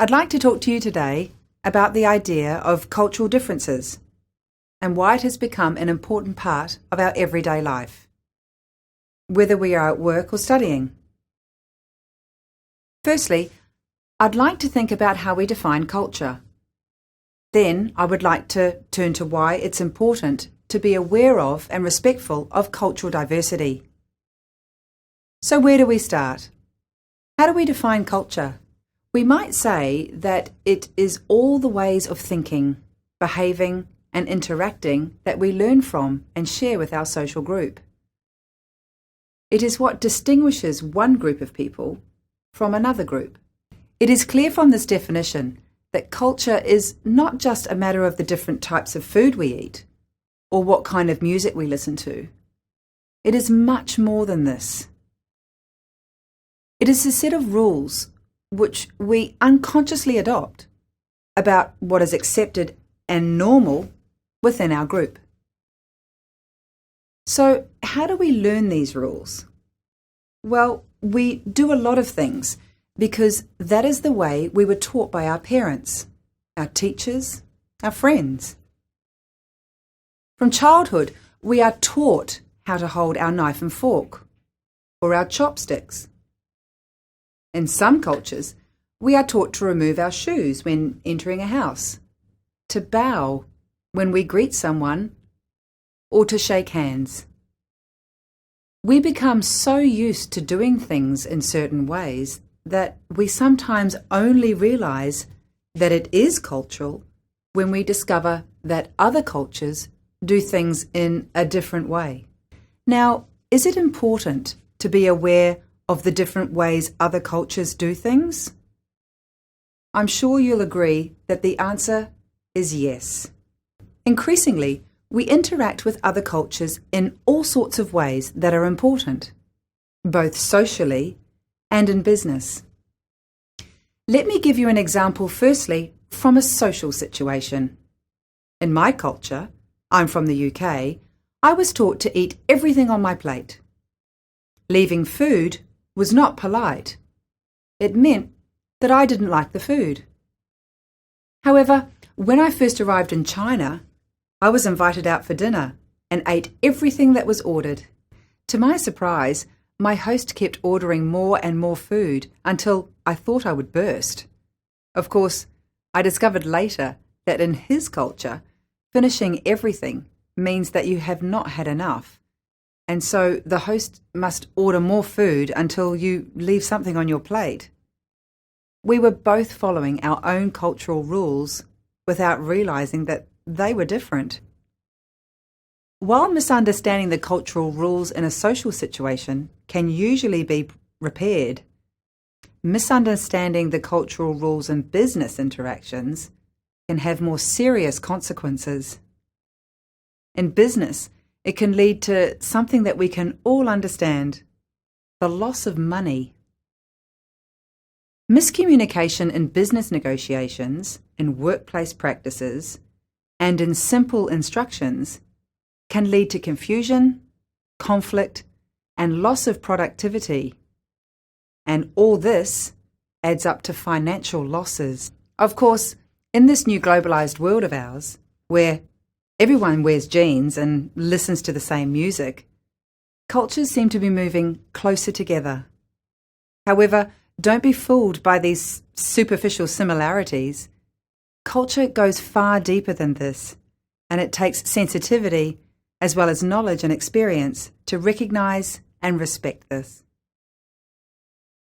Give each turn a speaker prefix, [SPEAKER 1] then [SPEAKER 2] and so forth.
[SPEAKER 1] I'd like to talk to you today about the idea of cultural differences and why it has become an important part of our everyday life, whether we are at work or studying. Firstly, I'd like to think about how we define culture. Then I would like to turn to why it's important to be aware of and respectful of cultural diversity. So where do we start? How do we define culture? We might say that it is all the ways of thinking, behaving, and interacting that we learn from and share with our social group. It is what distinguishes one group of people from another group. It is clear from this definition that culture is not just a matter of the different types of food we eat or what kind of music we listen to. It is much more than this. It is a set of rules which we unconsciously adopt about what is accepted and normal within our group. So, how do we learn these rules? Well, we do a lot of things because that is the way we were taught by our parents, our teachers, our friends. From childhood, we are taught how to hold our knife and fork or our chopsticks. In some cultures, we are taught to remove our shoes when entering a house, to bow when we greet someone, or to shake hands. We become so used to doing things in certain ways that we sometimes only realize that it is cultural when we discover that other cultures do things in a different way. Now, is it important to be aware of the different ways other cultures do things? I'm sure you'll agree that the answer is yes. Increasingly, we interact with other cultures in all sorts of ways that are important, both socially and in business. Let me give you an example firstly from a social situation. In my culture, I'm from the UK, I was taught to eat everything on my plate. Leaving food was not polite. It meant that I didn't like the food. However, when I first arrived in China, I was invited out for dinner and ate everything that was ordered. To my surprise, my host kept ordering more and more food until I thought I would burst. Of course, I discovered later that in his culture, finishing everything means that you have not had enough. And so the host must order more food until you leave something on your plate. We were both following our own cultural rules without realizing that they were different. While misunderstanding the cultural rules in a social situation can usually be repaired, misunderstanding the cultural rules in business interactions can have more serious consequences. In business, it can lead to something that we can all understand: the loss of money. Miscommunication in business negotiations, in workplace practices, and in simple instructions can lead to confusion, conflict, and loss of productivity. And all this adds up to financial losses. Of course, in this new globalized world of ours, where everyone wears jeans and listens to the same music, cultures seem to be moving closer together. However, don't be fooled by these superficial similarities. Culture goes far deeper than this, and it takes sensitivity as well as knowledge and experience to recognize and respect this.